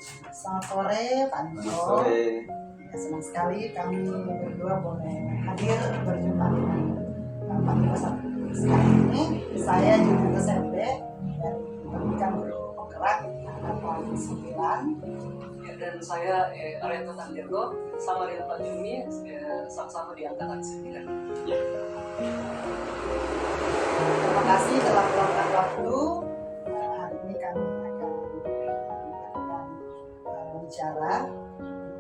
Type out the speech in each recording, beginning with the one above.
Selamat sore Pak Niko. Selamat sore. Ya, senang sekali kami berdua boleh hadir berjumpa dengan Pak Niko sekali ini. Saya Juni SMP dari Pendidikan Guru Penggerak Angkatan 9. Ya, dan saya Arianto Sandirgo sama dengan Pak Juni, sama-sama di Angkatan 9. Ya. Terima kasih telah meluangkan waktu. Hari ini kami akan melakukan bicara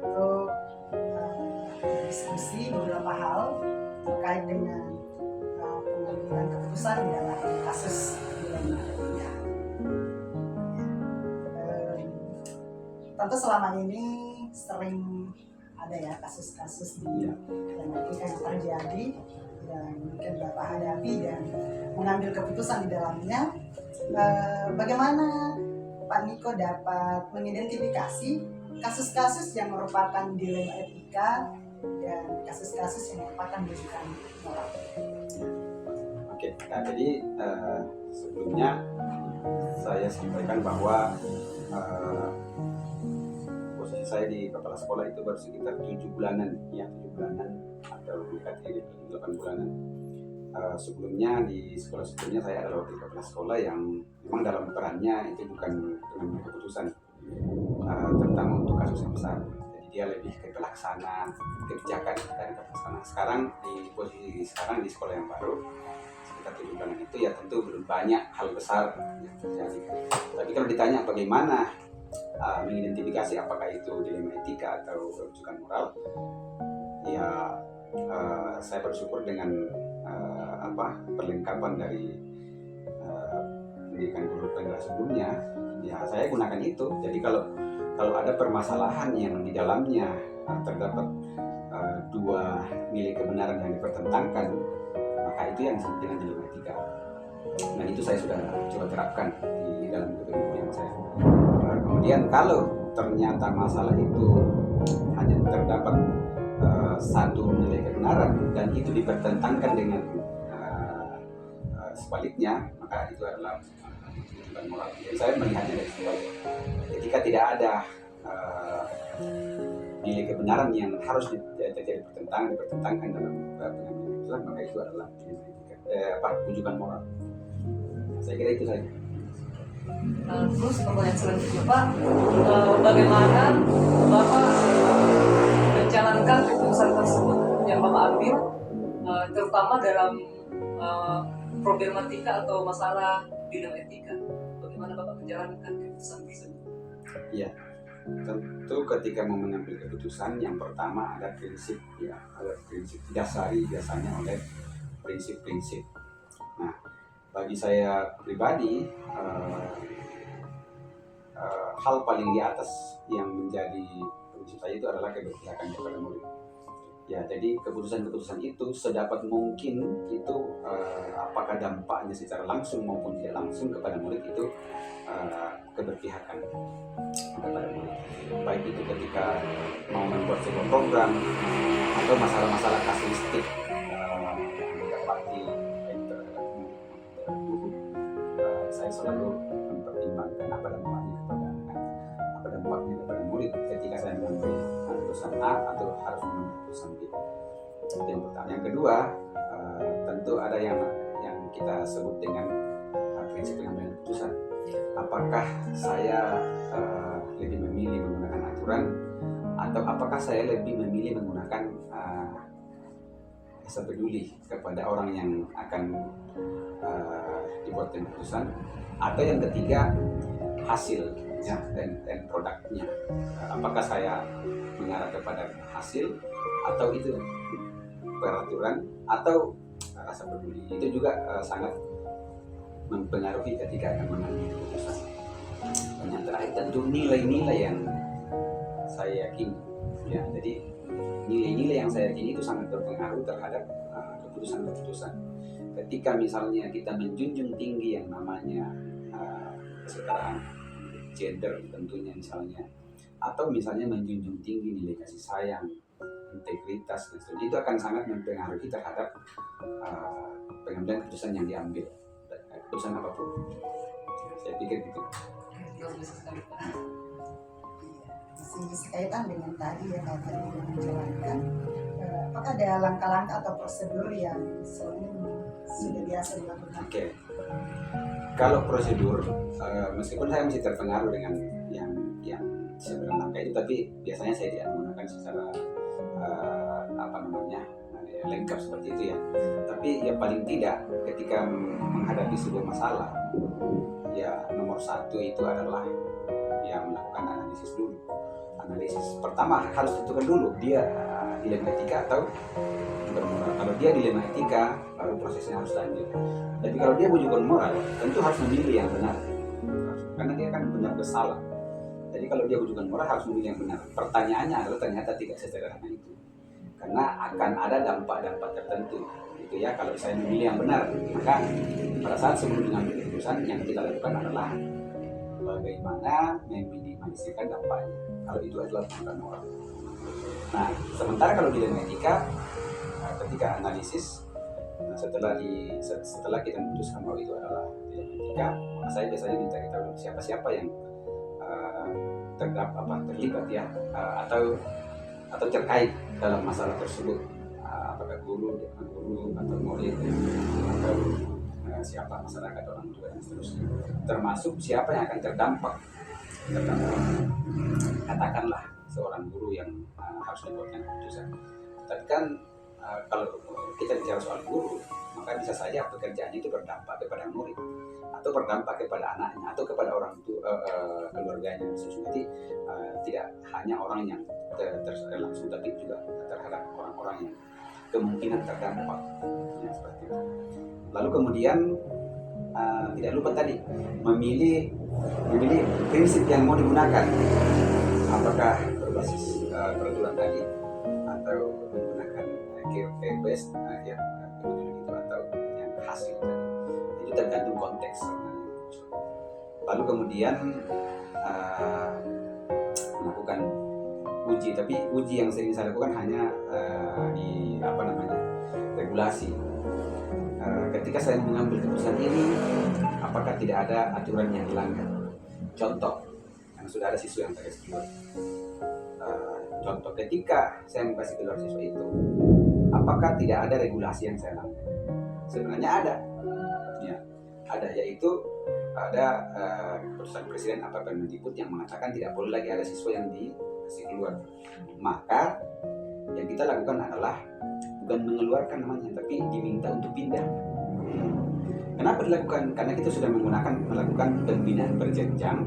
untuk diskusi beberapa hal terkait dengan pengambilan keputusan dalam kasus Milenia. Tentu selama ini sering ada ya kasus-kasus di Milenia yang terjadi dan mungkin Bapak hadapi dan mengambil keputusan di dalamnya. Bagaimana Pak Niko dapat mengidentifikasi kasus-kasus yang merupakan dilema etika dan kasus-kasus yang merupakan rujukan moral? Oke, nah jadi sebelumnya saya sampaikan bahwa posisi saya di kepala sekolah itu baru sekitar 7 bulanan, ya 7 bulanan atau mendekati 8 bulanan. Sebelumnya di sekolah sebelumnya saya adalah wakil kepala sekolah yang memang dalam perannya itu bukan mengambil keputusan, terutama untuk kasus yang besar. Jadi dia lebih ke pelaksana kebijakan dari pelaksana. Sekarang di posisi sekarang di sekolah yang baru sekitar 7 bulan itu ya tentu belum banyak hal besar yang terjadi. Tapi kalau ditanya bagaimana mengidentifikasi apakah itu dilema etika atau rujukan moral, ya saya bersyukur dengan perlengkapan dari pendidikan guru penggerak sebelumnya, ya saya gunakan itu. Jadi kalau ada permasalahan yang di dalamnya terdapat dua nilai kebenaran yang dipertentangkan, maka itu yang disebut dengan dilema etika. Dan itu saya sudah coba terapkan di dalam kepemimpinan saya. Kemudian kalau ternyata masalah itu hanya terdapat satu nilai kebenaran dan itu dipertentangkan dengan sebaliknya, maka itu adalah rujukan moral. Jadi saya melihatnya dari sebaliknya. Ketika tidak ada nilai kebenaran yang harus terjadi dipertentangkan dalam pengambilan keputusan, maka itu adalah rujukan moral. Saya kira itu saja. Terus pertanyaan selanjutnya Pak, bagaimana Bapak menjalankan keputusan tersebut yang Bapak ambil, terutama dalam problematika atau masalah dilema etika? Bagaimana Bapak menjalankan keputusan tersebut? Ya, tentu ketika mau mengambil keputusan, yang pertama ada prinsip, ya, ada prinsip didasari biasanya oleh prinsip-prinsip. Nah, bagi saya pribadi, hal paling di atas yang menjadi prinsip saya itu adalah keberpihakan kepada murid. Ya, jadi keputusan-keputusan itu sedapat mungkin itu apakah dampaknya secara langsung maupun tidak langsung kepada murid itu keberpihakan kepada murid. Baik itu ketika mau membuat sebuah program atau masalah-masalah kasuistik yang mendapati guru, saya selalu mempertimbangkan apa dampaknya kepada anak, apa dampaknya kepada murid ketika saya mengambil keputusan A atau harus mengambil keputusan B. Itu yang pertama. Yang kedua, tentu ada yang kita sebut dengan prinsip pengambilan keputusan. Apakah saya lebih memilih menggunakan aturan atau apakah saya lebih memilih menggunakan rasa peduli kepada orang yang akan dibuat keputusan, atau yang ketiga hasil, ya, dan produknya. Apakah saya mengarah kepada hasil atau itu peraturan atau rasa peduli? Itu juga sangat mempengaruhi ketika akan mengambil keputusan. Dan yang terakhir tentu nilai-nilai yang saya yakini, ya. Jadi nilai-nilai yang saya yakini itu sangat berpengaruh terhadap keputusan-keputusan. Ketika misalnya kita menjunjung tinggi yang namanya kesetaraan gender tentunya misalnya, atau misalnya menjunjung tinggi nilai kasih sayang, integritas, dan sebagainya, itu akan sangat mempengaruhi terhadap pengambilan keputusan yang diambil, keputusan apapun. Saya pikir gitu. Luar biasa sekali Pak. masih sekaitan dengan tadi ya, kalau tadi yang menjalankan, apakah ada langkah-langkah atau prosedur yang selama ini sudah biasa dilakukan? Oke. Kalau prosedur, meskipun saya masih terpengaruh dengan yang sebenarnya langkah itu, tapi biasanya saya tidak menggunakan secara apa namanya lengkap seperti itu ya. Tapi ya paling tidak ketika menghadapi sebuah masalah, ya nomor satu itu adalah yang melakukan analisis dulu. Analisis pertama harus tentukan dulu dia dilema etika atau bukan moral. Kalau dia dilema etika, baru prosesnya harus lanjut. Tapi kalau dia bukan moral, tentu harus memilih yang benar, karena dia kan benar bersalah. Jadi kalau dia bukan moral harus memilih yang benar. Pertanyaannya adalah ternyata tidak sesederhana itu, karena akan ada dampak-dampak tertentu. Gitu ya, kalau saya memilih yang benar, maka pada saat sebelum mengambil keputusan yang kita lakukan adalah bagaimana meminimalisirkan dampaknya. Kalau itu adalah bukan moral. Nah, sementara kalau dilema etika, ketika analisis, setelah kita memutuskan bahwa itu adalah dilema etika, maka saya biasanya minta kita tahu siapa-siapa yang terlibat ya, atau terkait dalam masalah tersebut, apakah guru atau murid atau siapa masyarakat, orang tua dan seterusnya, termasuk siapa yang akan terdampak. Katakanlah seorang guru yang harus membuatkan keputusan. Tapi kan kalau kita bicara soal guru, maka bisa saja pekerjaannya itu berdampak kepada murid, atau berdampak kepada anaknya, atau kepada orang tua, keluarganya. Jadi tidak hanya orang yang langsung, tapi juga terhadap orang-orang yang kemungkinan terdampak, ya, seperti itu. Lalu kemudian tidak lupa tadi memilih prinsip yang mau digunakan, apakah berbasis peraturan tadi atau menggunakan care based ya itu, atau yang hasil tadi. Itu tergantung konteks sebenarnya. Lalu kemudian melakukan uji, tapi uji yang sering saya lakukan hanya di regulasi. Ketika saya mengambil keputusan ini, apakah tidak ada aturan yang dilanggar? Contoh, yang sudah ada siswa yang terkasih keluar. Contoh, ketika saya kasih keluar siswa itu, apakah tidak ada regulasi yang saya langgar? Sebenarnya ada, ya, ada, yaitu ada keputusan presiden apa Permendikbud yang mengatakan tidak boleh lagi ada siswa yang dikasih keluar. Maka yang kita lakukan adalah bukan mengeluarkan namanya, tapi diminta untuk pindah. Kenapa dilakukan? Karena kita sudah melakukan pembinaan berjenjang,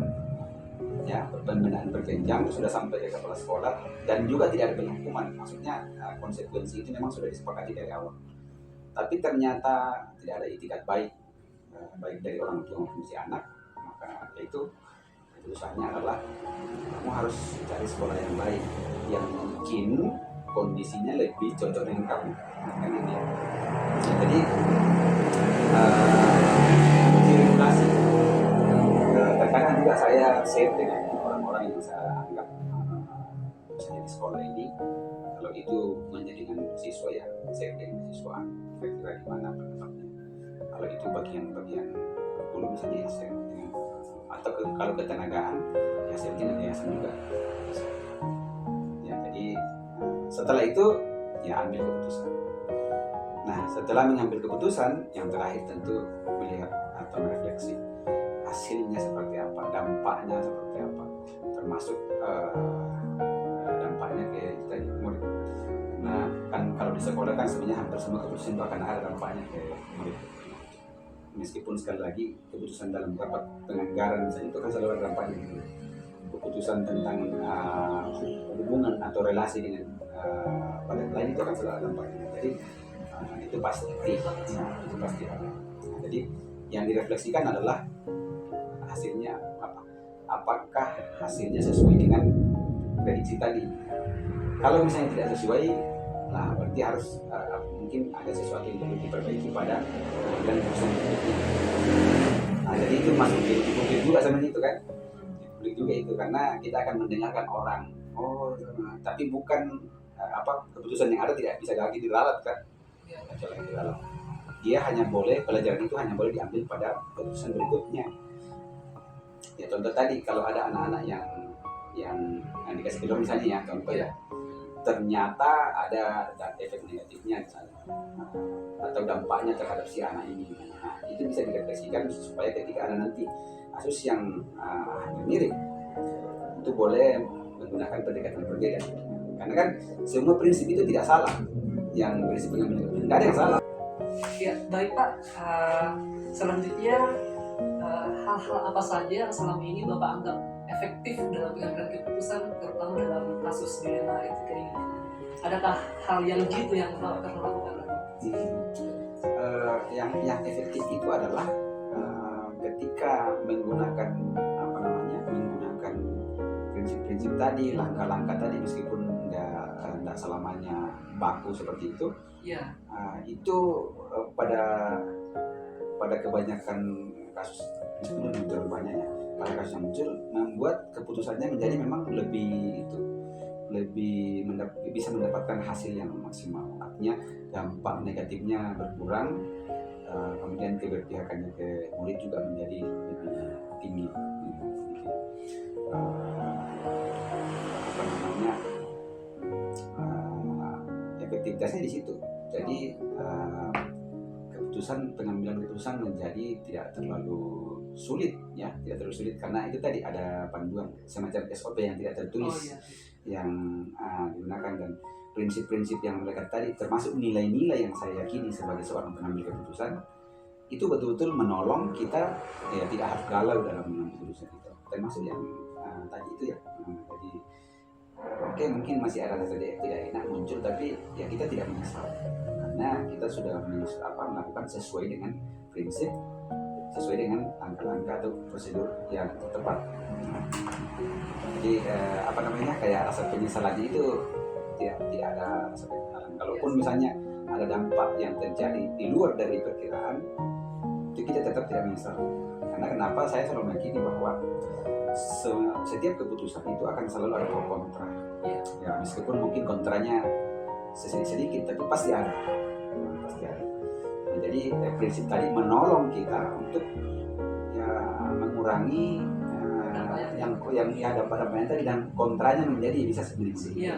ya, pembinaan berjenjang sudah sampai ke kepala sekolah, dan juga tidak ada penghukuman. Maksudnya konsekuensi itu memang sudah disepakati dari awal. Tapi ternyata tidak ada itikat baik dari orang tua maupun si anak, maka itu keputusannya adalah kamu harus cari sekolah yang baik, yang mungkin kondisinya lebih cocok dengan kamu. Kan ini. Jadi regulasi. Terkadang juga saya share dengan orang-orang yang saya anggap misalnya di sekolah ini, kalau itu menjadikan siswa, ya share dengan siswa kira-kira di mana pendapatnya. Kalau itu bagian guru misalnya, ya share dengan, atau kalau ketenagaan ya share dengan yayasan juga. Ya, jadi setelah itu ya ambil keputusan. Nah, setelah mengambil keputusan, yang terakhir tentu melihat atau merefleksi hasilnya seperti apa, dampaknya seperti apa, termasuk dampaknya ke tadi murid. Nah, kan kalau di sekolah kan sebenarnya hampir semua keputusan itu akan ada dampaknya ke murid. Meskipun sekali lagi keputusan dalam rapat penganggaran misalnya itu kan selalu ada dampaknya. Keputusan tentang hubungan atau relasi dengan badan lain itu akan selalu ada dampaknya. Jadi itu pasti ada. Nah, jadi yang direfleksikan adalah hasilnya apa? Apakah hasilnya sesuai dengan prediksi tadi? Kalau misalnya tidak sesuai, nah berarti harus mungkin ada sesuatu yang perlu diperbaiki pada pengambilan keputusan berikutnya. Nah, jadi itu masuk di publik juga sebenarnya itu kan, di publik juga itu, karena kita akan mendengarkan orang. Tapi bukan keputusan yang ada tidak bisa lagi diralat kan? Dia hanya boleh, pelajaran itu hanya boleh diambil pada keputusan berikutnya. Ya contoh tadi, kalau ada anak-anak yang yang dikasih keluar misalnya ya contoh ya, ternyata ada efek negatifnya misalnya, atau dampaknya terhadap si anak ini. Nah, itu bisa direfleksikan supaya ketika ada nanti kasus yang mirip itu boleh menggunakan pendekatan berbeda. Karena kan semua prinsip itu tidak salah, yang prinsip pengambilan keputusan tidak ada yang salah. Ya, baik Pak. Selanjutnya hal-hal apa saja yang selama ini Bapak anggap efektif dalam pengambilan keputusan, terutama dalam kasus dilema etika ini? Adakah hal yang gitu yang Bapak pernah lakukan? Yang efektif itu adalah ketika menggunakan prinsip-prinsip tadi, langkah-langkah tadi, meskipun tidak selamanya baku seperti itu. Ya. Itu pada kebanyakan kasus, meskipun belum terlalu banyak ya, pada kasus yang muncul membuat keputusannya menjadi memang bisa mendapatkan hasil yang maksimal. Artinya dampak negatifnya berkurang, kemudian keberpihakannya ke murid juga menjadi lebih tinggi. Efektivitasnya di situ. Jadi pengambilan keputusan menjadi tidak terlalu sulit ya, tidak terlalu sulit karena itu tadi ada panduan semacam SOP yang tidak tertulis yang digunakan, dan prinsip-prinsip yang melekat tadi, termasuk nilai-nilai yang saya yakini sebagai seorang pengambil keputusan, itu betul-betul menolong kita ya, tidak harus galau dalam mengambil keputusan itu, termasuk yang tadi itu ya. Jadi oke, mungkin masih ada rasa tidak enak muncul, tapi ya kita tidak menyesal karena kita sudah melakukan sesuai dengan prinsip, sesuai dengan langkah-langkah atau prosedur yang tepat. Jadi kayak rasa penyesalannya itu tidak ada rasa penyesalan. Kalaupun misalnya ada dampak yang terjadi di luar dari perkiraan, itu kita tetap tidak menyesal. Karena kenapa? Saya selalu meyakini bahwa setiap keputusan itu akan selalu ada pro kontra. Ya, meskipun mungkin kontranya sedikit, tapi pasti ada. Nah, jadi prinsip tadi menolong kita untuk ya mengurangi yang ada pada tadi, dan kontranya menjadi bisa sedikit. Iya.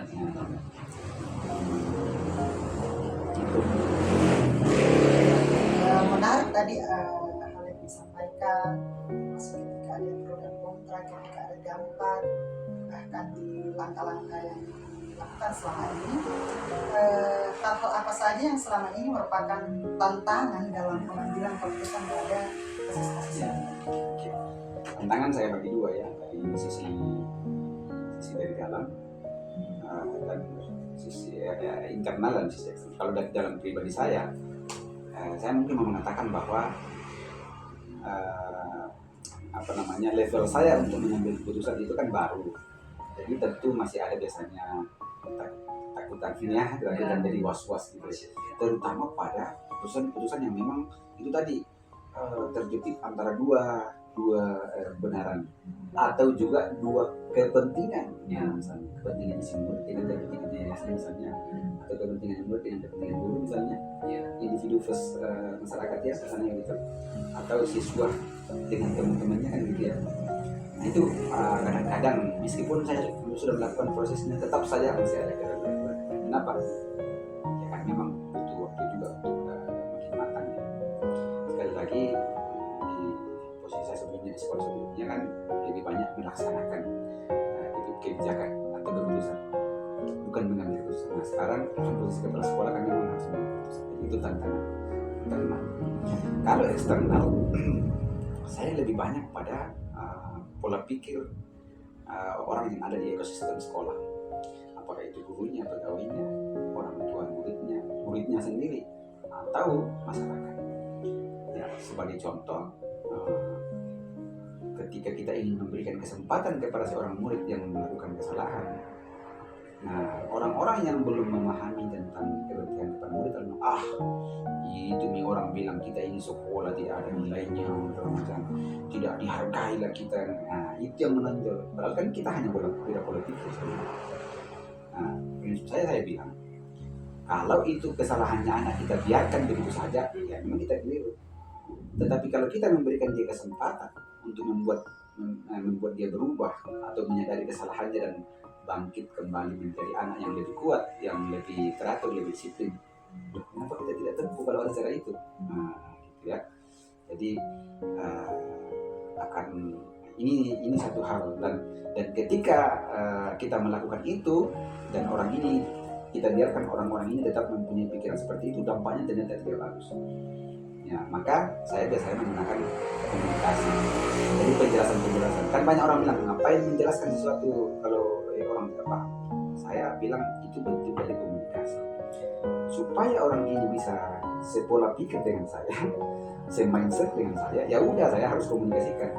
Menarik tadi hal yang disampaikan, masuk ketika ada pro dan kontra, ketika ada dampak, bahkan di langkah-langkah yang dilakukan selama ini, hal-hal apa saja yang selama ini merupakan tantangan dalam pengambilan keputusan pada kasus-kasus ini. Tantangan saya bagi dua ya, dari sisi dari dalam dan sisi internal dan sisi eksternal. Kalau dari dalam pribadi saya mungkin mau mengatakan bahwa level saya untuk mengambil keputusan itu kan baru, jadi tentu masih ada biasanya takutan jadi was-was gitu, terutama pada keputusan yang memang itu tadi terjepit antara dua kebenaran atau juga dua kepentingan, misalnya kepentingan si murid dengan kepentingan yayasan misalnya, atau kepentingan murid dengan kepentingan guru misalnya, individu versus masyarakat ya misalnya gitu, atau siswa dengan teman-temannya kan gitu ya. Nah itu kadang-kadang meskipun saya sudah melakukan prosesnya, tetap saja masih ada keraguan. Kenapa? Ya kan memang butuh waktu juga untuk makin matang ya. Sekali lagi posisi saya sebelumnya di sekolah sebelumnya kan lebih banyak melaksanakan itu kebijakan atau keputusan, bukan mengambil keputusan. Nah sekarang posisi kepala sekolah kan memang harus mengambil keputusan. Itu tantangan internal. Kalau eksternal, saya lebih banyak pada pola pikir orang yang ada di ekosistem sekolah, apakah itu gurunya, pegawainya, orang tua muridnya sendiri, atau masyarakat. Ya, sebagai contoh, ketika kita ingin memberikan kesempatan kepada seorang murid yang melakukan kesalahan, nah orang-orang yang belum memahami tentang keberpihakan kepada murid itu nih orang bilang kita ini sekolah tidak ada nilainya, macam tidak dihargai lah kita. Nah itu yang menonjol, padahal kan kita hanya tidak politik. Nah prinsip saya bilang, kalau itu kesalahannya anak kita biarkan begitu saja, ya memang kita keliru. Tetapi kalau kita memberikan dia kesempatan untuk membuat membuat dia berubah atau menyadari kesalahannya dan bangkit kembali menjadi anak yang lebih kuat, yang lebih teratur, lebih disiplin. Loh, kenapa kita tidak tempuh kalau ada cara itu? Nah, gitu ya. Jadi akan ini satu hal, dan ketika kita melakukan itu dan orang ini kita biarkan orang-orang ini tetap mempunyai pikiran seperti itu, dampaknya ternyata tidak bagus. Ya, maka saya biasanya menggunakan komunikasi. Jadi penjelasan kan banyak orang bilang ngapain menjelaskan sesuatu kalau orang tidak paham. Saya bilang itu bentuk dari komunikasi supaya orang ini bisa sepola pikir dengan saya, se-mindset dengan saya. Ya udah, saya harus komunikasikan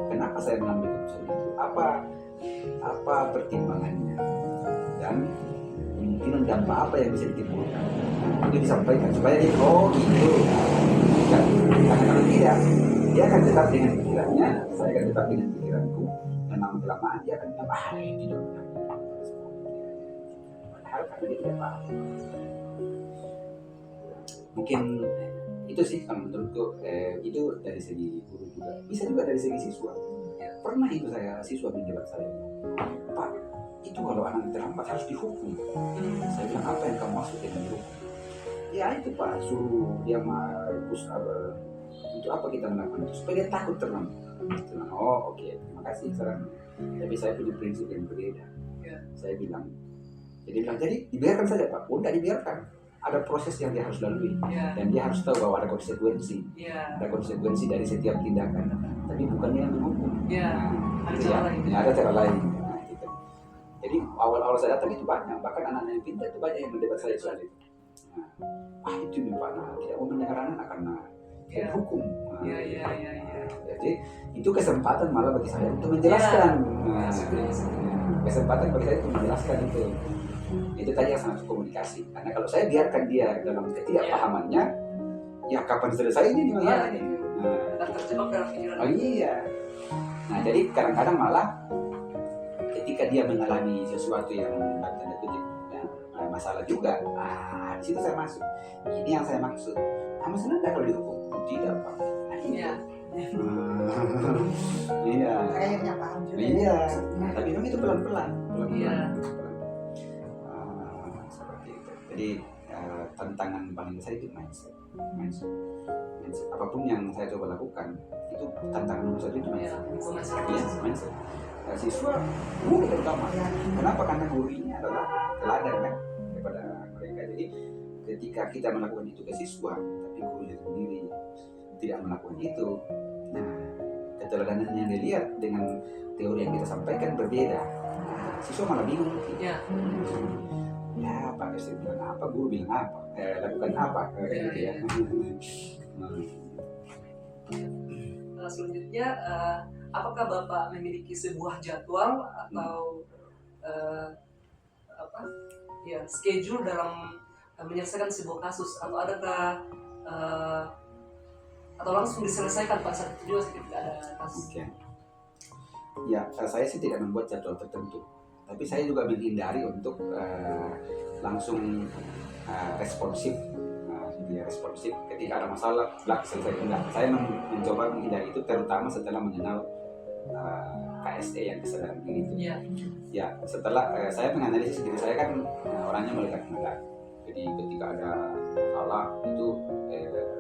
kenapa saya mengambil keputusan itu, apa pertimbangannya, dan kemungkinan dampak apa yang bisa ditimbulkan. Itu disampaikan supaya dia gitu. Karena kalau tidak, dia akan tetap dengan pikirannya, saya akan tetap dengan pikiranku, dan lama-kelamaan dia akan bilang tidak benar. Padahal karena dia tidak paham. Mungkin itu sih kalau menurutku, itu dari segi guru juga, bisa juga dari segi siswa. Pernah itu siswa menjawab saya, Pak, itu kalau anak terlambat harus dihukum. Saya bilang, apa yang kamu maksud dengan dihukum? Ya itu Pak, suruh dia untuk apa kita melakukan itu? Supaya dia takut terlambat. Oh oke, terima kasih saran. Tapi saya punya prinsip yang berbeda. Saya bilang, jadi dibiarkan saja Pak. Tidak dibiarkan. Ada proses yang dia harus lalui, dan dia harus tahu bahwa ada konsekuensi. Ada konsekuensi dari setiap tindakan. Tapi bukan yang menghukum. Ada cara lain. Nah, gitu. Jadi awal-awal saya datang itu banyak, bahkan anak-anak yang pintar itu banyak yang mendebat saya soal itu. Itu nih Pak, tidak mau mendengar anak karena hukum. Jadi itu kesempatan malah bagi saya untuk menjelaskan. Kesempatan bagi saya untuk menjelaskan itu. Itu tadi yang sangat komunikasi. Karena kalau saya biarkan dia dalam ketidakpahamannya, ya kapan selesai ini masalah ini? Terjebak dalam pikiran. Oh iya. Nah jadi kadang-kadang malah ketika dia mengalami sesuatu yang tanda kutip masalah juga, di situ saya masuk. Ini yang saya maksud. Kamu senang nggak kalau dihukum? Tidak Pak. Nah ini. Iya. Kayaknya paham juga. Iya. Tapi memang itu pelan-pelan. Seperti itu. Jadi tantangan paling saya itu mindset. Apapun yang saya coba lakukan itu tantangan nomor satu itu mindset. Siswa guru terutama. Kenapa? Karena gurunya adalah teladan kan kepada mereka. Jadi ketika kita melakukan itu ke siswa, tapi gurunya sendiri tidak melakukan itu, nah keteladanan yang dilihat dengan teori yang kita sampaikan berbeda. Siswa malah bingung. Ya Pak Dosen bilang apa, guru bilang apa, lakukan apa, gitu ya. Selanjutnya, apakah Bapak memiliki sebuah jadwal atau schedule dalam menyelesaikan sebuah kasus, atau adakah atau langsung diselesaikan Pak saat itu juga ketika ada kasus? Ya, saya sih tidak membuat jadwal tertentu, tapi saya juga menghindari untuk langsung responsif. Responsif ketika ada masalah, selesai. Enggak, saya mencoba menghindari itu, terutama setelah mengenal KSE yang kesadaran diri itu. Ya, setelah saya menganalisis diri saya kan orangnya melekat. Jadi ketika ada masalah itu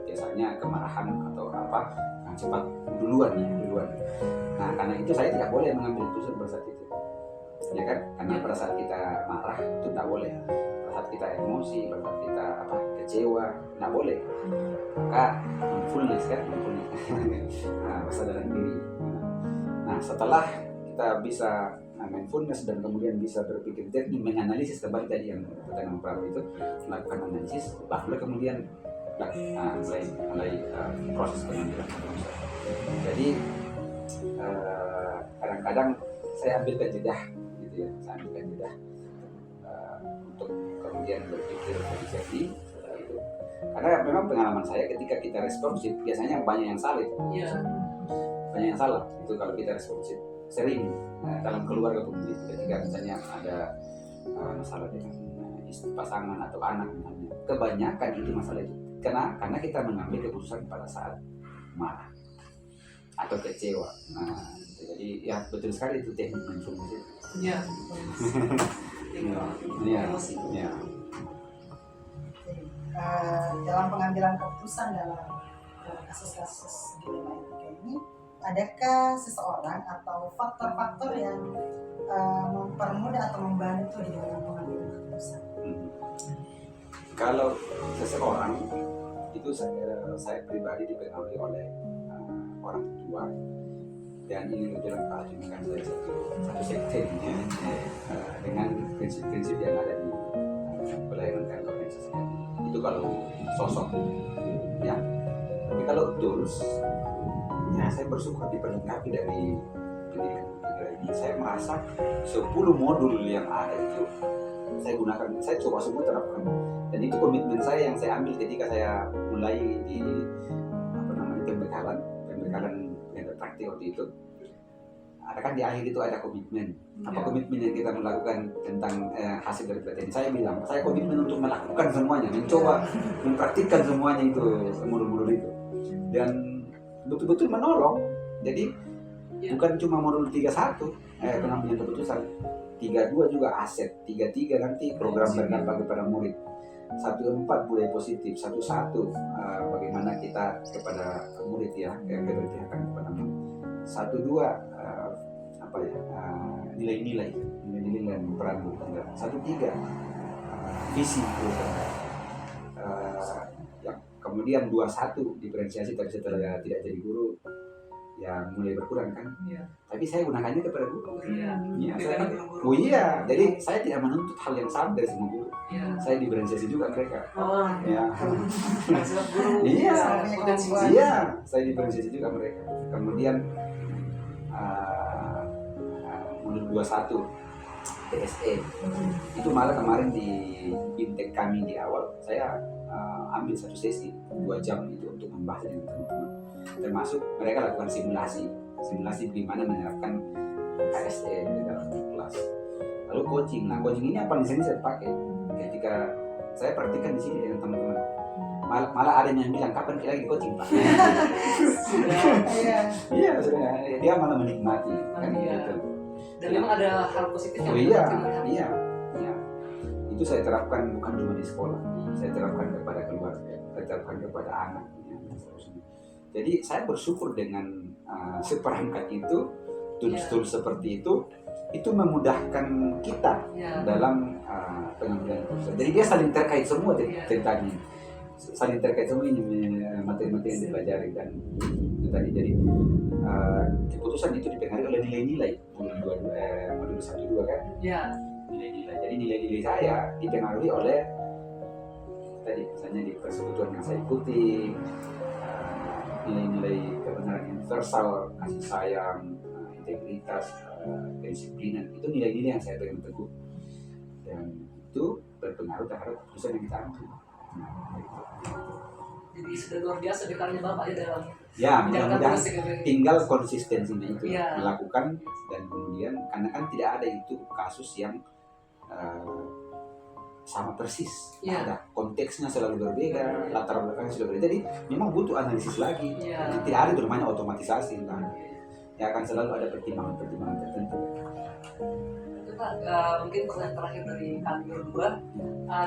biasanya kemarahan atau apa yang cepat duluan. Nah, karena itu saya tidak boleh mengambil keputusan pada saat itu. Ya kan? Karena pada saat kita marah itu tidak boleh. Pada saat kita emosi, pada saat kita kecewa, tidak boleh. Maka mindfulness kan, kesadaran diri. Nah, setelah kita bisa mindfulness dan kemudian bisa berpikir jernih, menganalisis kembali tadi yang kita nampak itu, melakukan analisis, baru kemudian mulai proses pengambilan keputusan. Jadi kadang-kadang saya ambilkan jeda, gitu ya, untuk kemudian berpikir lebih jernih. Karena memang pengalaman saya ketika kita responsif biasanya banyak yang salah. Banyak yang salah itu kalau kita responsif. Sering dalam keluarga pun ketika misalnya ada masalah dengan pasangan atau anak misalnya, kebanyakan itu masalah itu karena kita mengambil keputusan pada saat marah atau kecewa. Nah, jadi ya betul sekali itu teknik mindfulness itu. Iya. Iya, Emosi. iya. Dalam pengambilan keputusan dalam kasus-kasus dilema etika ini, adakah seseorang atau faktor-faktor yang mempermudah atau membantu di dalam pengambilan keputusan? Kalau seseorang itu saya pribadi dipengaruhi oleh orang tua, dan ini kebetulan Pak Haji kan saya satu sekte ya, dengan prinsip-prinsip yang ada di pelayanan kantor organisasi. Itu kalau sosok ya. Tapi kalau tools ya saya bersyukur diperlengkapi dari pendidikan ini. Saya merasa 10 modul yang ada itu saya gunakan, saya coba semua terapkan, dan itu komitmen saya yang saya ambil ketika saya mulai di pembekalan yang praktik waktu itu. Ada kan di akhir itu ada komitmen. Apa komitmen yang kita melakukan tentang hasil dari pelatihan? Saya bilang saya komitmen untuk melakukan semuanya, mencoba mempraktikkan semuanya itu, modul-modul itu, dan betul-betul menolong. Jadi bukan cuma modul 31 pengambilan keputusan, 32 juga aset, 33 nanti program berdampak kepada murid, 14 budaya positif, 11 bagaimana kita kepada murid ya, keberpihakan kepada murid, 12 nilai-nilai dan peran guru, 13 visi yang kemudian 21 diferensiasi, tapi setelah tidak jadi guru ya mulai berkurang kan. Tapi saya gunakannya kepada guru. Jadi saya tidak menuntut hal yang sama dari semua guru. Saya diferensiasi juga mereka. Saya diferensiasi juga mereka. Kemudian modul 21 PSE itu malah kemarin di Bintek kami di awal saya ambil satu sesi 2 jam itu untuk membahas dengan teman-teman, termasuk mereka lakukan simulasi bagaimana menerapkan KSE di dalam kelas. Lalu coaching ini yang paling sering saya pakai ketika saya praktikkan di sini dengan teman-teman. Malah ada yang bilang, kapan kita lagi coaching Pak? Iya, dia malah menikmati kan gitu. Dan memang ada hal positif yang iya. Itu saya terapkan bukan cuma di sekolah, saya terapkan kepada keluarga, saya terapkan kepada anak, dan seterusnya. Jadi saya bersyukur dengan seperangkat itu, tools-tools seperti itu memudahkan kita dalam pengambilan keputusan. Jadi dia saling terkait semua ceritanya, saling terkait semua ini materi-materi yang dipelajari, dan itu tadi. Jadi keputusan itu dipengaruhi oleh nilai-nilai modul 1-2 kan. Nilai-nilai. Jadi nilai-nilai saya dipengaruhi oleh tadi misalnya di persekutuan yang saya ikuti, nilai-nilai kebenaran universal, kasih sayang, integritas, kedisiplinan, itu nilai-nilai yang saya pegang teguh, dan itu berpengaruh terhadap keputusan yang kita ambil. Jadi sudah luar biasa dekarnya Bapak ya dalam mudah-mudahan tinggal konsistensinya itu melakukan, dan kemudian karena kan tidak ada itu kasus yang sama persis, ada konteksnya selalu berbeda, latar belakangnya selalu berbeda, jadi memang butuh analisis lagi. Tidak ada itu namanya otomatisasi, ya akan selalu ada pertimbangan tertentu. Pak, mungkin pertanyaan terakhir dari kami berdua,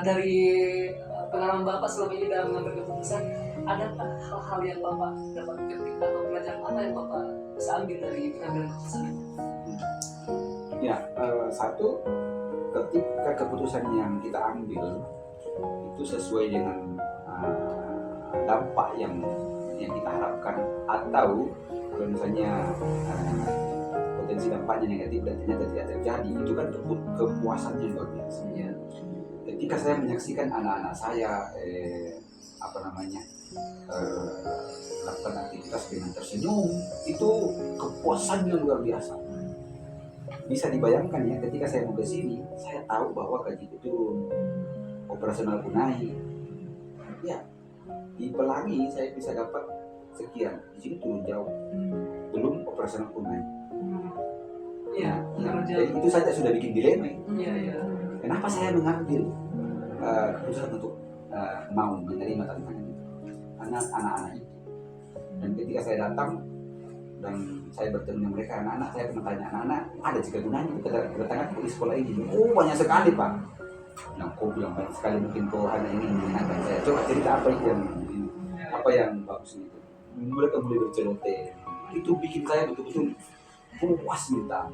dari pengalaman Bapak selama ini dalam mengambil keputusan, adakah hal-hal yang Bapak dapat ketik atau pelajaran apa yang Bapak bisa ambil dari pengambilan keputusan itu? Satu, ketika keputusan yang kita ambil itu sesuai dengan dampak yang kita harapkan, atau kalau misalnya potensi dampaknya negatif dan ternyata tidak terjadi, itu kan kepuasan yang luar biasa. Ketika saya menyaksikan anak-anak saya melakukan aktivitas dengan tersenyum, itu kepuasan yang luar biasa. Bisa dibayangkan ya, ketika saya mau ke sini, saya tahu bahwa gaji itu turun, operasional pun naik. Ya, di Pelangi saya bisa dapat sekian, di sini turun jauh, belum operasional pun naik. Jadi itu saja sudah bikin dilema. Kenapa saya mengambil keputusan untuk mau menerima tantangan itu? Karena anak-anak itu. Dan ketika saya datang dan saya bertemu dengan mereka, anak-anak, saya pernah tanya anak-anak, ada jika gunanya kedatangan di sekolah ini? Oh, banyak sekali Pak. Nah, kau bilang banyak sekali, mungkin kau hanya ingin menyenangkan saya. Coba cerita apa yang bagus itu. Mereka mulai berceloteh. Itu bikin saya betul-betul puas minta.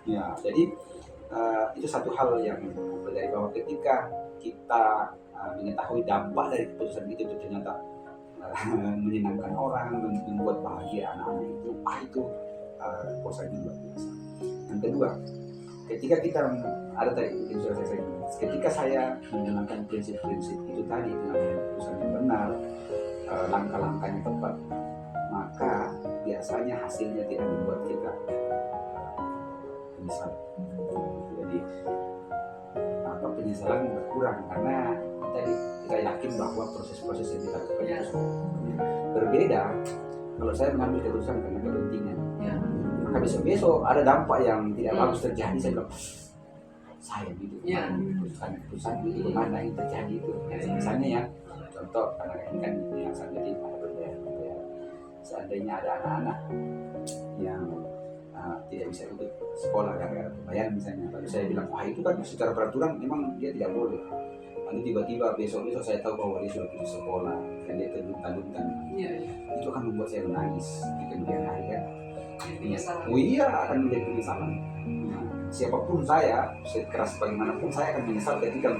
Ya, jadi itu satu hal yang dari bahwa ketika kita mengetahui dampak dari keputusan itu ternyata menyenangkan orang, membuat bahagia anak-anak itu kepuasan yang luar biasa. Yang kedua, ketika kita ada tadi yang sudah saya sampaikan, ketika saya menggunakan prinsip-prinsip itu tadi, mengambil keputusan yang benar, langkah-langkahnya tepat, maka biasanya hasilnya tidak membuat kita menyesal. Jadi penyesalan berkurang karena kita yakin bahwa proses-proses yang kita lakukan itu berbeda. Kalau saya mengambil keputusan karena kepentingan, maka besok-besok ada dampak yang tidak bagus terjadi, saya bilang saya gitu, keputusan itu mana yang terjadi itu. Misalnya ya, contoh karena ini kan yang jadi ada berbeda. Seandainya ada anak-anak yang tidak bisa ikut sekolah karena pembayaran misalnya, lalu saya bilang wah itu kan secara peraturan memang dia tidak boleh. Lalu tiba-tiba besok saya tahu bahwa dia sudah putus sekolah dan dia terlunta-lunta. Itu akan membuat saya menangis di kemudian hari kan. Oh iya, akan menjadi penyesalan. Nah, siapapun saya, sekeras bagaimanapun saya akan menyesal ketika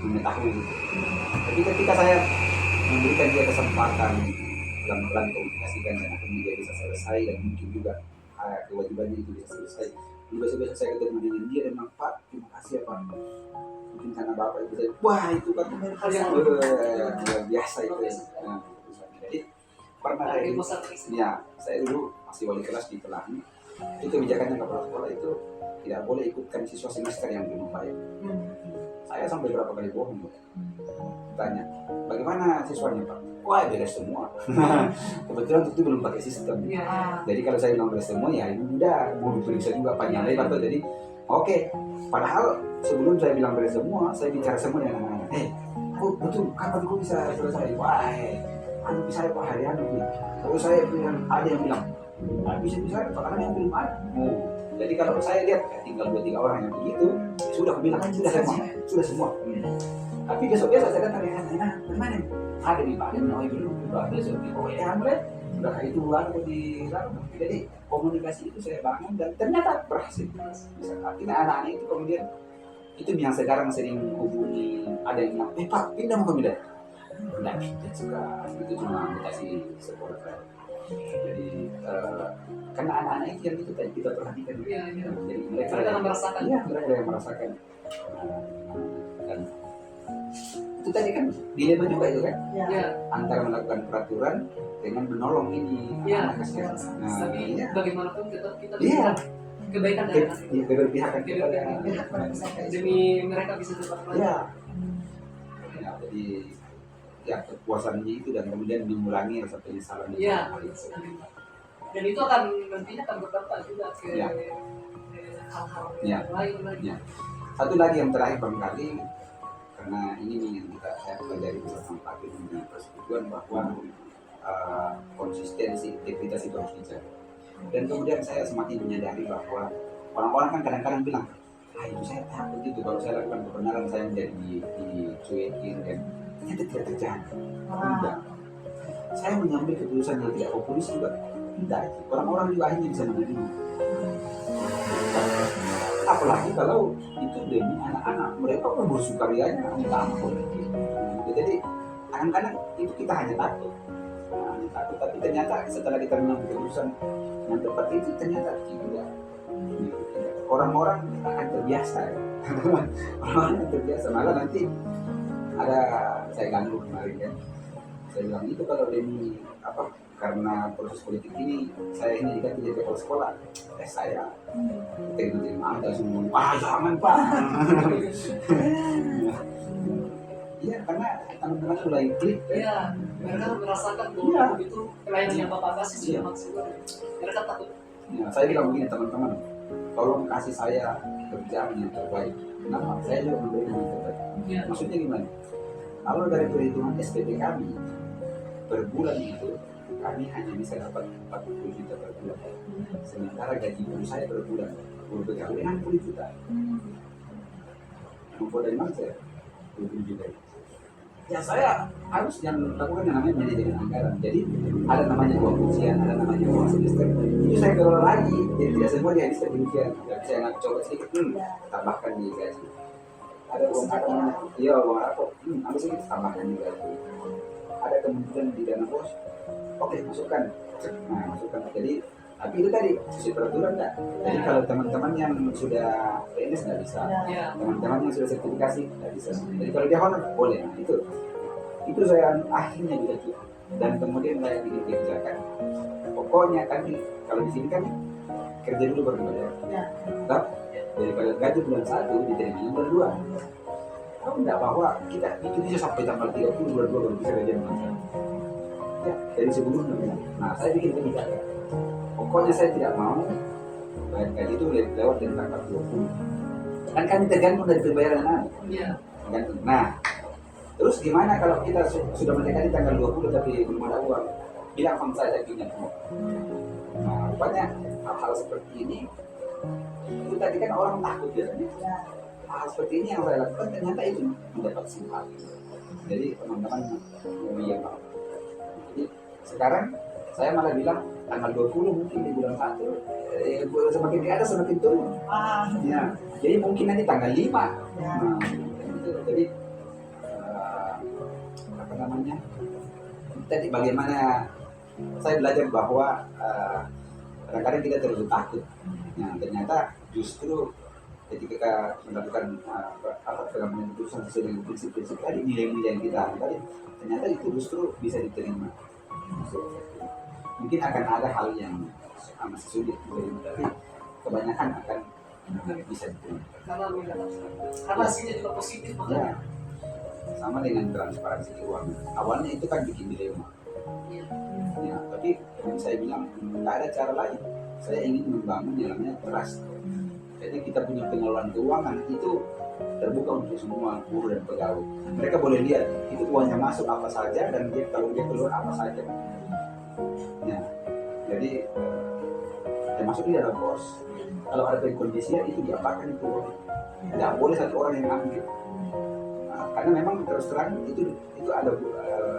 mengetahui itu. Tapi ketika saya memberikan dia kesempatan pelan-pelan komunikasikan dan akhirnya dia bisa selesai dan mungkin juga kewajibannya itu bisa selesai. Besok-besok saya ketemu dengan dia dan bilang, Pak, terima kasih ya Pak. Mungkin karena Bapak itu saya, wah itu kan hal yang luar biasa itu. Nah, jadi pernah saya dulu masih wali kelas di Pelangi. Itu kebijakannya kepala sekolah itu tidak boleh ikutkan siswa semester yang belum baik. Saya sampai berapa kali bohong, tanya, bagaimana siswanya Pak? Wah beres semua. Kebetulan itu belum pakai sistem. Jadi kalau saya bilang beres semua ya ini udah mau diperiksa juga panjang lebar tuh. Jadi oke. Padahal sebelum saya bilang beres semua, saya bicara semua dengan anak-anak. Betul, kapan kau bisa selesai? Wah, bisa Pak hari ini. Terus saya bilang ada yang bilang, bisa Pak karena yang belum ada. Jadi kalau saya lihat tinggal 2-3 orang yang begitu, sudah aku bilang sudah semua. Tapi besok-besok saya datang nah bagaimana? Ada di Pak, belum besok di pokoknya sudah kayak itu jadi komunikasi itu saya bangun dan ternyata berhasil. Artinya anak-anak itu kemudian itu yang sekarang sering hubungi, ada yang bilang, Pak pindah mau pindah. Tidak pindah juga, itu cuma kasih sekolah saya. Jadi karena anak-anak itu yang itu tadi kita perhatikan. Jadi mereka yang merasakan. Iya, mereka yang merasakan. Dan itu tadi kan dilema juga itu kan, antara melakukan peraturan dengan menolong ini anak kasihan. Tapi bagaimanapun kita kebaikan dari anak itu. Keberpihakan demi mereka bisa tetap belajar. Jadi kepuasannya itu dan kemudian mengurangi rasa penyesalan. Dan itu akan nantinya akan berdampak juga ke hal-hal yang lain lagi. Satu lagi yang terakhir barangkali, karena ini yang saya pelajari bersama Pak Firman di persetujuan bahwa konsistensi integritas itu harus dijaga. Dan kemudian saya semakin menyadari bahwa orang-orang kan kadang-kadang bilang, itu saya takut itu kalau saya lakukan kebenaran saya menjadi dicuekin dan ternyata tidak terjadi. Tidak. Saya mengambil keputusan yang tidak populis juga tidak. Orang-orang juga akhirnya bisa menerima. Apalagi kalau itu demi anak-anak, mereka pun bersukarianya minta ampun. Jadi kadang-kadang itu kita hanya takut, tapi ternyata setelah kita mengambil keputusan yang tepat itu ternyata tidak. Orang-orang akan terbiasa, orang-orang akan terbiasa. Malah nanti ada saya ganggu kemarin ya, saya bilang itu kalau demi karena proses politik ini saya ini diganti jadi kepala sekolah, saya terima ada semua jangan Pak. Iya karena teman-teman mulai klik mereka merasakan bahwa itu pelayanan yang Bapak kasih sudah maksimal, mereka takut. Saya bilang begini teman-teman, tolong kasih saya kerjaan yang terbaik. Kenapa? Saya juga memberi yang terbaik. Maksudnya gimana? Kalau dari perhitungan SPP kami per bulan itu kami hanya bisa dapat 40 juta per bulan, sementara gaji guru saya per bulan guru PKU 60 juta. Mampu dari mana saya 20 juta? Ya saya harus yang lakukan yang namanya manajemen anggaran. Jadi ada namanya uang ujian, ada namanya uang semester. Itu saya kelola lagi. Jadi tidak semua dihabiskan demikian. Saya nak coba sedikit, tambahkan di gaji. Ada uang apa? Iya uang apa? Ambil sedikit tambahkan di gaji. Ada kemungkinan di dana bos. Oke masukkan. Nah masukkan. Jadi tapi itu tadi sesuai peraturan enggak. Jadi kalau teman-teman yang sudah PNS nggak bisa, Ya. teman-teman yang sudah sertifikasi nggak bisa. Jadi kalau dia honor boleh. Nah, itu saya akhirnya juga dan kemudian saya bikin kebijakan. Pokoknya kan kalau di sini kan kerja dulu baru dibayar. Ya. Tetap daripada gaji bulan 1 diterima bulan 2. Tahu enggak bahwa kita itu bisa sampai tanggal 30 bulan 2 baru bisa gajian bulan 1. Ya, dari sebelumnya. Nah, saya bikin kebijakan. Pokoknya saya tidak mau bayar gaji itu lewat dari tanggal 20. Kan kami tergantung dari pembayaran anak. Iya. Tergantung. Nah, terus gimana kalau kita sudah mendekati tanggal 20 tapi belum ada uang? Bilang sama saya punya uang. Nah, rupanya hal-hal seperti ini itu tadi kan orang takut biasanya. Hal seperti ini yang saya lakukan ternyata itu mendapat simpati. Jadi teman-teman iya Pak. Jadi sekarang saya malah bilang tanggal 20 mungkin di bulan 1 semakin ke atas semakin turun. Ya, jadi mungkin nanti tanggal 5. Ya. Nah, gitu. Jadi apa namanya? Tadi bagaimana saya belajar bahwa kadang-kadang kita terlalu takut. Nah, ternyata justru ketika melakukan pengambilan keputusan sesuai dengan prinsip-prinsip tadi, nilai-nilai yang kita tadi, ternyata itu justru bisa diterima. Mungkin akan ada hal yang masih sulit diterima, tapi kebanyakan akan bisa diterima. Karena hasilnya juga positif Ya, makanya. sama dengan transparansi keuangan. Awalnya itu kan bikin dilema. Iya. Ya, tapi saya bilang nggak ada cara lain. Saya ingin membangun yang namanya trust. Jadi kita punya pengelolaan keuangan itu terbuka untuk semua guru dan pegawai. Mereka boleh lihat itu uangnya masuk apa saja dan kalau dia keluar apa saja. Ya, jadi termasuk di dalam bos. Kalau ada pengkondisian itu diapakan itu tidak boleh satu orang yang ambil. Nah, karena memang terus terang itu ada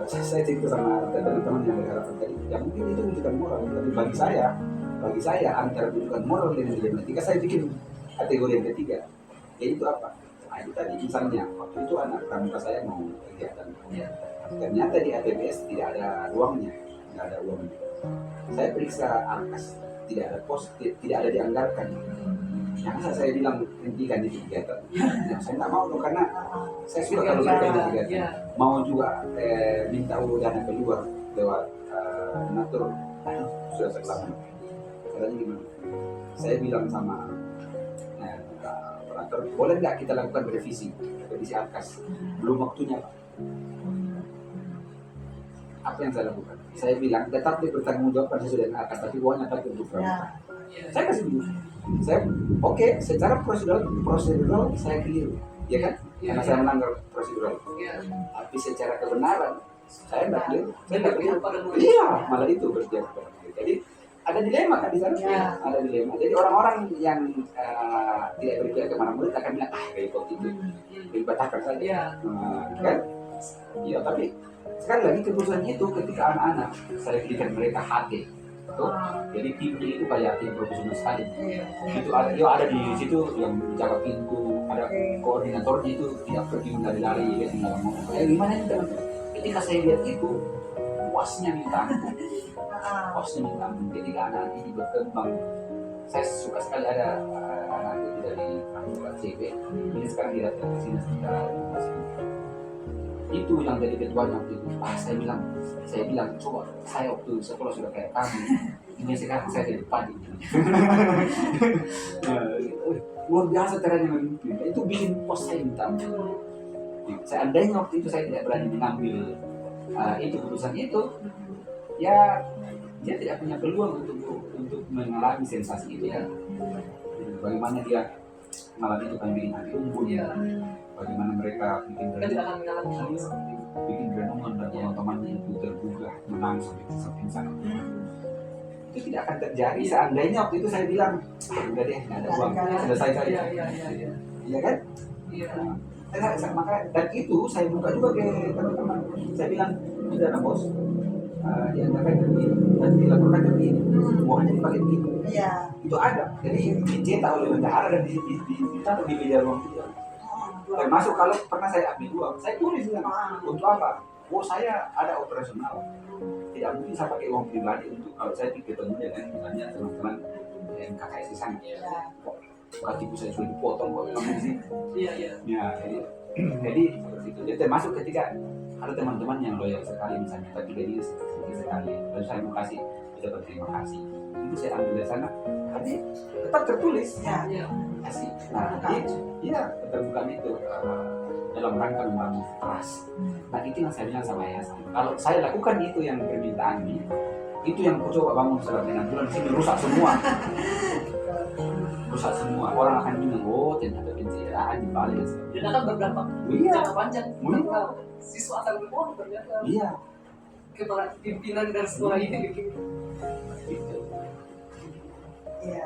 saya cerita sama teman-teman yang berharapan tadi. Ya mungkin itu rujukan moral, tapi bagi saya antara rujukan moral dan dilematika saya bikin kategori yang ketiga, yaitu apa? Nah, itu tadi misalnya waktu itu anak pramuka saya mau kegiatan, ternyata di APBS tidak ada ruangnya, tidak ada uangnya. Saya periksa angkas, tidak ada pos, tidak ada dianggarkan. Yang saya bilang hentikan di kegiatan. Ya, saya nggak mau dong karena saya suka kalau mereka di kegiatan. Mau juga minta dana keluar lewat donatur, sudah selama. Caranya gimana? Saya bilang sama operator, boleh nggak kita lakukan revisi angkas? Belum waktunya Pak. Apa yang saya lakukan? Saya bilang tetap dipertanggungjawabkan sesuai dengan angkas, tapi uangnya pakai untuk pramuka. Saya kasih dulu. Saya oke, secara prosedural saya keliru, ya kan? Karena saya melanggar prosedural. Tapi secara kebenaran saya nggak keliru. Saya nggak keliru. Iya, malah itu berarti. Jadi ada dilema kan di sana? Ada dilema. Jadi orang-orang yang tidak berpihak kemana murid akan bilang repot itu, dibatalkan saja. Kan? Iya, tapi sekali lagi keputusan itu ketika anak-anak saya berikan mereka HT. Jadi timnya itu kayak tim profesional sekali. Itu ada di situ yang menjaga pintu, ada koordinatornya itu tidak pergi lari-lari ya tinggal ngomong. Gimana ini teman? Ketika saya lihat itu, puasnya minta ampun. Puasnya minta ampun ketika anak ini berkembang. Saya suka sekali ada anak itu dari Pramuka CB. Ini sekarang dia datang ke sini sekitar itu yang jadi ketuanya waktu itu. Saya bilang coba saya waktu sekolah sudah kayak kamu, ini sekarang saya jadi padi. Luar biasa caranya memimpin. Itu bikin pos saya minta. Seandainya waktu itu saya tidak berani mengambil itu keputusan itu, ya dia tidak punya peluang untuk mengalami sensasi itu ya. Bagaimana dia malam itu kami bikin hati unggul ya. Bagaimana mereka bikin Kita tidak akan mengalami hal seperti itu. bikin renungan dan teman-temannya itu tergugah, menangis sampai pingsan. Itu tidak akan terjadi seandainya waktu itu saya bilang, udah deh, nggak ada uang, selesai saja. Iya kan? Iya. Maka dan itu saya buka juga ke teman-teman. Saya bilang, tidak ada bos, dianggarkan begini dan dilakukan begini, uangnya dipakai begini. Iya. Itu ada. Jadi dicetak oleh bendahara dan ditaruh di meja ruang dia. Termasuk kalau pernah saya ambil uang, saya tulis untuk apa? Oh saya ada operasional, tidak mungkin saya pakai uang pribadi untuk kalau saya ketemu dengan misalnya teman-teman yang KKS di sana. Kok ibu saya sudah dipotong kok bilang sih. Iya. Ya, jadi seperti itu. Jadi termasuk ketika ada teman-teman yang loyal sekali misalnya, tapi gajinya sedikit sekali, lalu saya mau kasih, kita berterima kasih. Itu saya ambil dari sana, tapi tetap tertulis. Iya. Kasih. Nah, iya, keterbukaan itu dalam rangka membangun trust. Nah, itu yang saya bilang sama yayasan. Kalau saya lakukan itu yang permintaan ini, itu yang aku coba bangun selama dengan bulan sini rusak semua. Rusak semua. Orang akan bilang, oh ternyata pencitraan di balik. Dan akan berdampak jangka panjang. Siswa akan berbohong ternyata. Iya. Kepala pimpinan dari sekolah ini gitu. Iya.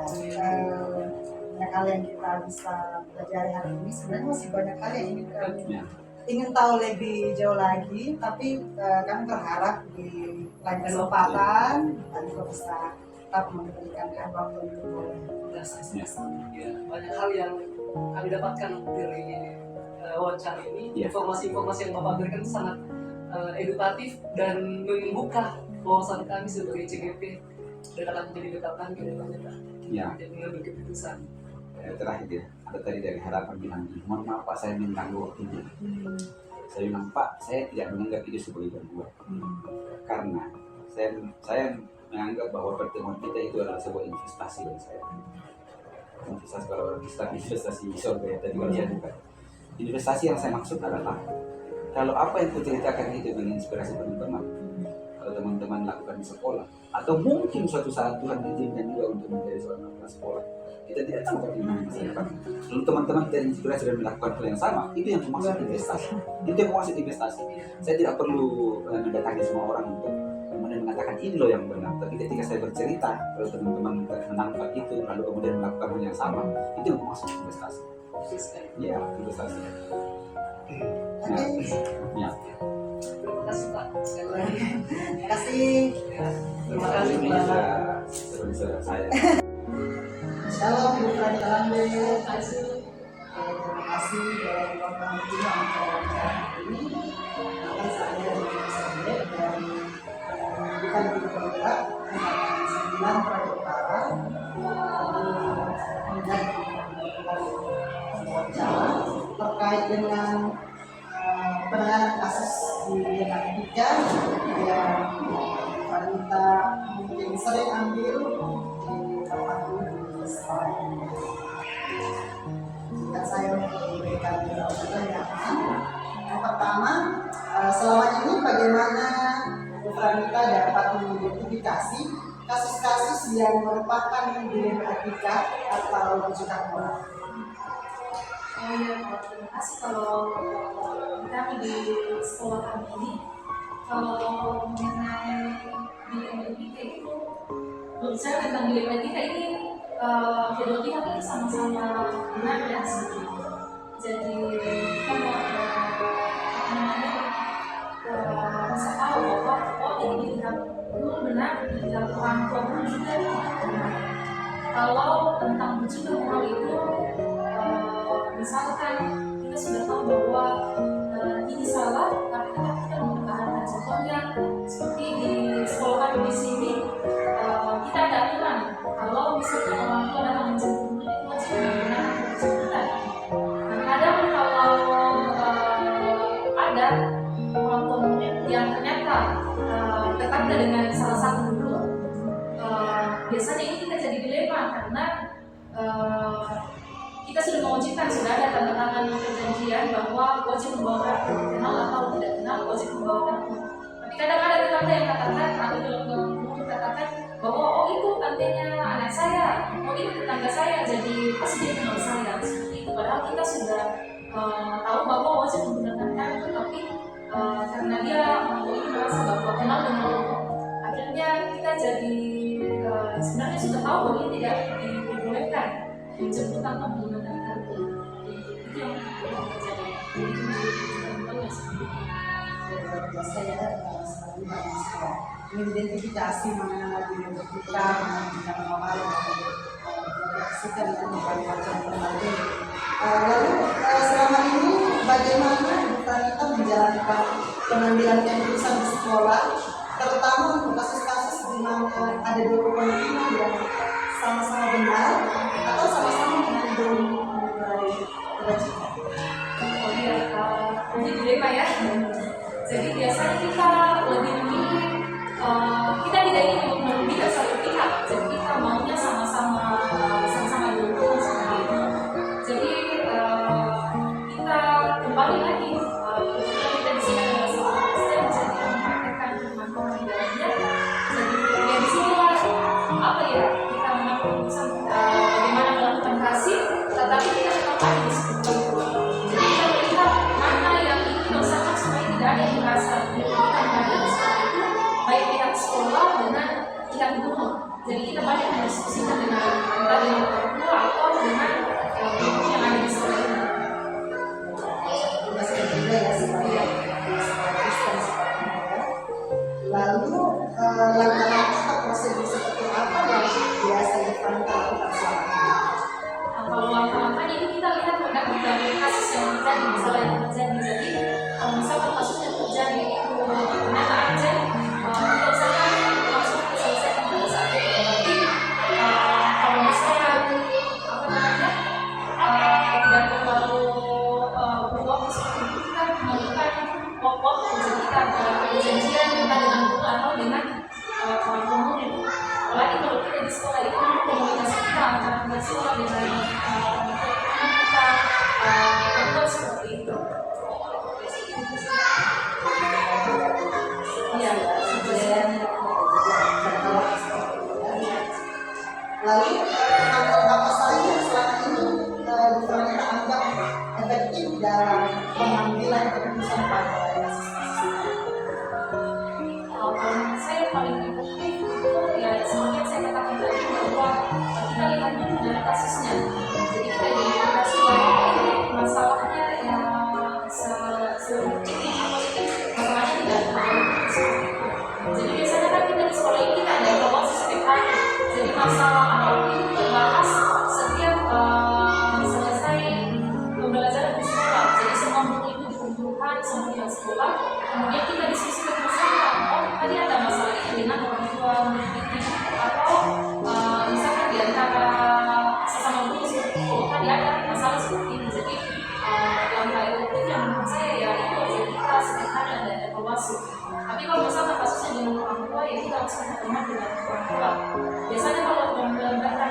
Banyak hal yang kita bisa pelajari hari ini. Sebenarnya masih banyak hal yang ingin tahu lebih jauh lagi, tapi kami berharap di lain kesempatan kita juga bisa tetap memberikan waktu yang boleh. Ya, banyak hal yang kami dapatkan dari wawancara ini. Informasi-informasi yang Bapak berikan sangat edukatif dan membuka wawasan kami sebagai CGP dan akan menjadi dekatan ke depannya Pak. Ya. Dan mengambil keputusan. Terakhir ya, ada tadi dari harapan bilang, mohon maaf Pak, saya mengganggu waktunya. Saya bilang, Pak, saya tidak menganggap itu sebagai gangguan. Karena saya menganggap bahwa pertemuan kita itu adalah sebuah investasi bagi saya. Investasi kalau investasi surga ya tadi kalau saya bukan. Investasi yang saya maksud adalah kalau apa yang kuceritakan itu menginspirasi teman-teman, kalau teman-teman lakukan di sekolah, atau mungkin suatu saat Tuhan izinkan juga untuk menjadi seorang anak sekolah, kita tidak tahu bagaimana masa depan. Lalu teman-teman terinspirasi dan melakukan hal yang sama, itu yang maksud investasi. Itu yang maksud investasi. Saya tidak perlu mendatangi semua orang untuk kemudian mengatakan ini loh yang benar. Tapi ketika saya bercerita, kalau teman-teman menangkap itu, lalu kemudian melakukan hal yang sama, itu yang maksud investasi. Ya, investasi. Ya. Terima kasih Pak. Sekali lagi. Terima kasih. Terima kasih Ini Pak. sudah saya. Shalom, Ibu Pradi Kalambe. Terima kasih. Terima kasih dari Bapak Menteri acara ini. Akan saya dan kita lebih bergerak dengan 9 proyek utara. Terkait dengan penanganan kasus di narkotika yang wanita mungkin sering ambil di tempat di sekolah ini. Dan saya memberikan beberapa pertanyaan. Yang pertama, selama ini bagaimana Bu Pranita dapat mengidentifikasi kasus-kasus yang merupakan dilema etika atau rujukan moral? Oh iya, terima kasih. Kalau kami di sekolah kami ini, kalau mengenai dilema etika itu, berbicara tentang dilema etika ini, kedua pihak itu sama-sama benar ya sebenarnya. Jadi kita mau rasa tahu bahwa ini tidak benar, tidak orang tua pun juga benar. Kalau tentang rujukan moral itu, misalkan kita sudah tahu bahwa ini salah, tapi tetap kita mempertahankan. Contohnya seperti di sekolah kami di sini, kita ada aturan kalau misalkan orang tua datang menjemput itu wajib menggunakan penjemputan. Nah, kadang kalau ada orang tua murid yang ternyata terkait dengan salah satu guru, biasanya ini kita jadi dilema karena kita sudah mewajibkan, sudah ada tanda tangan perjanjian bahwa wajib membawa kartu, kenal atau tidak kenal wajib membawa kartu. Tapi kadang ada tetangga yang katakan atau guru katakan bahwa oh itu tantenya anak saya, oh itu tetangga saya, jadi pasti dia kenal saya seperti itu. Padahal kita sudah tahu bahwa wajib menggunakan kartu, tapi karena dia mungkin merasa bahwa kenal dengan akhirnya kita jadi sebenarnya sudah tahu bahwa ini tidak dibolehkan menjemput tanpa menggunakan kartu. Itu yang terjadi. Itu menjadi saya selalu mengidentifikasi mana yang kita, mana yang normal, suka dengan berbagai macam berbagai. Lalu selama ini bagaimana Ibu Pranita menjalankan pengambilan keputusan di sekolah, terutama untuk kasus-kasus di mana ada dua kepentingan yang sama-sama benar atau sama-sama mengandung nilai kebajikan. Oh iya, ini dilema ya. Jadi biasanya kita lebih memilih kita tidak ingin untuk merugikan satu pihak, jadi kita maunya sama-sama dulu seperti itu. Jadi kita kembali lagi kita di sini adalah seorang Kristen, jadi mempraktekkan firman Tuhan di dalamnya. Jadi ya di sinilah apa ya kita mengambil keputusan bagaimana melakukan kasih, tetapi kita tetap ada seperti itu. Jadi kita melihat mana yang ini dosakan supaya tidak ada yang merasa kita mengambil seperti itu, baik pihak sekolah dengan pihak guru. Jadi kita banyak mendiskusikan dengan entah dengan orang tua atau dengan guru yang ada di sekolah ini. Masih juga ya sebagai Kristen seperti itu. Lalu langkah-langkah atau prosedur seperti apa yang biasa Ibu Pranita lakukan selama ini? Kalau langkah-langkahnya ini kita lihat pada berbagai kasus yang terjadi, masalah yang terjadi. Jadi kalau misalkan kasus yang terjadi itu ternyata urgent, kita usahakan langsung selesaikan pada saat itu. Berarti kalau misalkan apa namanya tidak terlalu berwaktu seperti itu, kita melakukan waktu jadi kita ada perjanjian entah dengan guru atau dengan orang umum. Apalagi kalau kita di sekolah itu komunitas kita antara pihak sekolah dengan kita buat seperti itu. Iya, Lalu apa saja yang selama ini Ibu Pranita anggap efektif dalam pengambilan keputusan pada kasus-kasus ini? kalau menurut saya paling efektif itu ya seperti yang saya katakan tadi bahwa kita lihat dulu dari kasusnya. Jadi kita identifikasi bahwa ini masalahnya ya seperti ini masalahnya tidak terlalu seperti itu. Jadi biasanya kan kita di sekolah ini kita ada evaluasi setiap hari. Jadi masalah apapun itu dibahas setiap selesai pembelajaran di sekolah. Jadi semua buku itu dikumpulkan semua pihak sekolah. Kemudian kita diskusikan bersama. Oh tadi ada masalah ini dengan orang tua murid ini atau misalkan di antara sesama guru seperti itu. Oh tadi ada masalah seperti ini. Jadi langkah efektif yang menurut saya ya itu jadi kita setiap hari ada evaluasi. Tapi kalau misalnya kasusnya dengan orang tua ya kita harus berteman dengan orang tua. Biasanya kalau melibatkan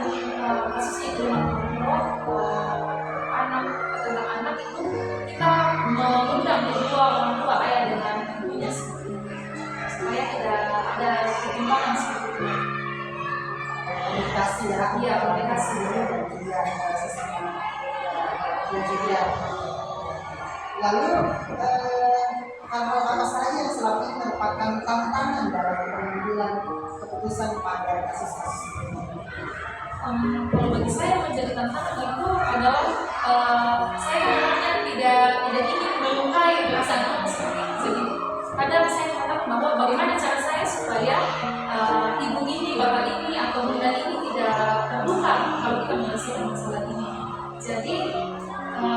kasusnya itu dengan orang tua, anak tentang anak itu kita mengundang kedua orang tua ayah dengan ibunya supaya tidak ada ketimpangan seperti itu. Komunikasi ya, Iya, komunikasi. dan sesama juga. Lalu hal-hal apa saja yang selama ini merupakan tantangan dalam pengambilan keputusan pada kasus-kasus ini? Kalau bagi saya menjadi tantangan itu adalah saya sebenarnya tidak ingin melukai perasaan orang seperti itu. Jadi kadang saya mengatakan bahwa bagaimana cara saya supaya ibu ini, bapak ini atau bunda ini tidak terluka kalau kita menyelesaikan masalah ini. Jadi apa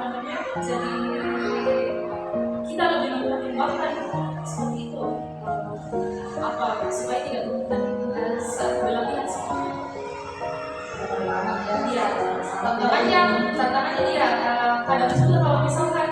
namanya? Jadi kita lebih mempertimbangkan seperti itu apa supaya tidak merugikan belah pihak seperti itu. Iya, tantangannya dia kadang juga kalau misalkan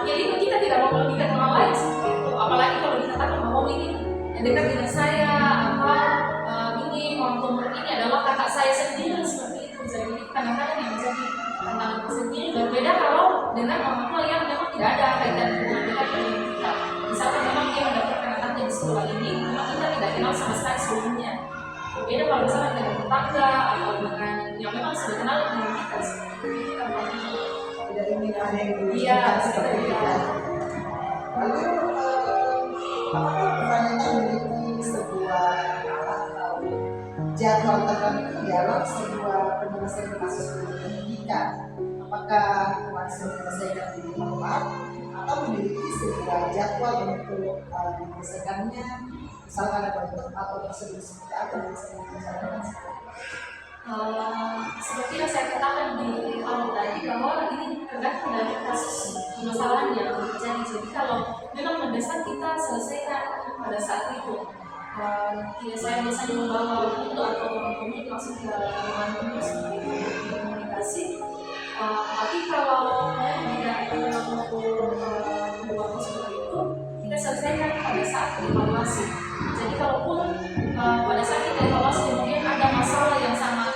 ya itu kita tidak mau merugikan orang lain seperti itu. Apalagi kalau dikatakan bahwa ini yang dekat dengan saya atau ini orang tua murid ini adalah kakak saya sendiri seperti itu. Jadi kadang-kadang yang menjadi tantangan tersendiri berbeda kalau dengan orang tua yang memang tidak ada kaitan hubungan dekat dengan kita. Misalkan memang dia mendaftarkan anaknya di sekolah ini, memang kita tidak kenal sama sekali sebelumnya. Berbeda kalau misalkan dengan tetangga atau dengan yang memang sudah kenal dengan kita seperti itu. Kita tidak ingin ada yang Iya, dirugikan seperti itu iya. ya. Lalu apakah Pranita memiliki sebuah atau jadwal tertentu dalam sebuah penyelesaian kasus penyidikan? Apakah langsung menyelesaikan di tempat atau memiliki sebuah jadwal untuk menyelesaikannya? Misalkan ada bentuk atau prosedur seperti apa yang bisa dilakukan? Seperti yang saya katakan di awal tadi bahwa ini tergantung dari kasus permasalahan yang terjadi. Jadi kalau memang mendesak kita selesaikan pada saat itu. Saya biasanya membawa buku atau komik langsung ke ruangan guru seperti itu komunikasi. Tapi kalau memang tidak membuat seperti itu, kita selesaikan pada saat evaluasi. Jadi kalaupun pada saat kita evaluasi kemudian ada masalah yang sangat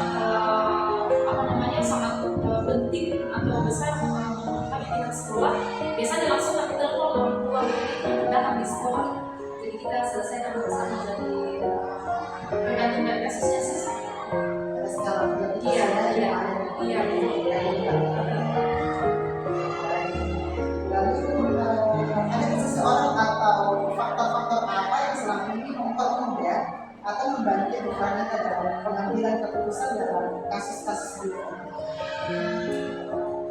penting atau besar menurut kami pihak sekolah, biasanya langsung kami telepon orang tua untuk datang di sekolah. Jadi kita selesaikan bersama dari tergantung dari kasusnya sih. Ada skala Iya. Lalu ada seseorang atau faktor-faktor apa yang selama ini mempermudah atau membantu Ibu Pranita dalam pengambilan keputusan dalam kasus-kasus ini?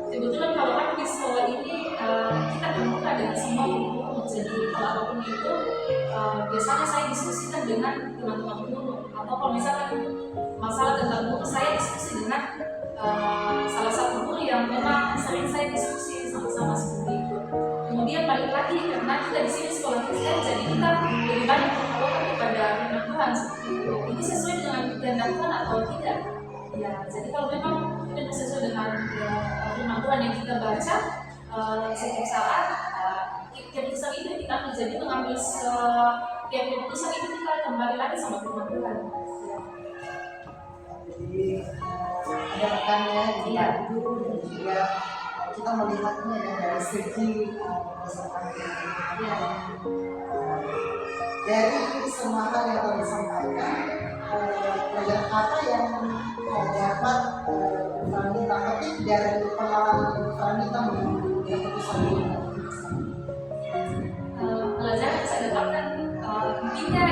Kebetulan kalau kami di sekolah ini kita terbuka dengan semua guru, jadi kalau apapun itu biasanya saya diskusikan dengan teman-teman guru, atau kalau misalkan masalah tentang guru saya diskusi dengan salah satu guru yang memang sering saya diskusi sama-sama seperti itu. Kemudian balik lagi karena kita di sini sekolah Kristen, jadi kita lebih banyak bertolak kepada firman Tuhan seperti itu. Ini sesuai dengan kehendak Tuhan atau tidak? Ya, jadi kalau memang tidak sesuai dengan firman Tuhan yang kita baca setiap saat, keputusan itu kita ambil. Jadi mengambil keputusan itu kita kembali lagi sama firman Tuhan. Ya. Jadi ada rekannya di guru dan juga kita melihatnya ya dari segi berdasarkan Ya. dari semua hal yang telah disampaikan, pelajaran apa yang dapat Pranita petik dari pengalaman Pranita mengambil keputusan ini? Pelajaran yang saya dapatkan intinya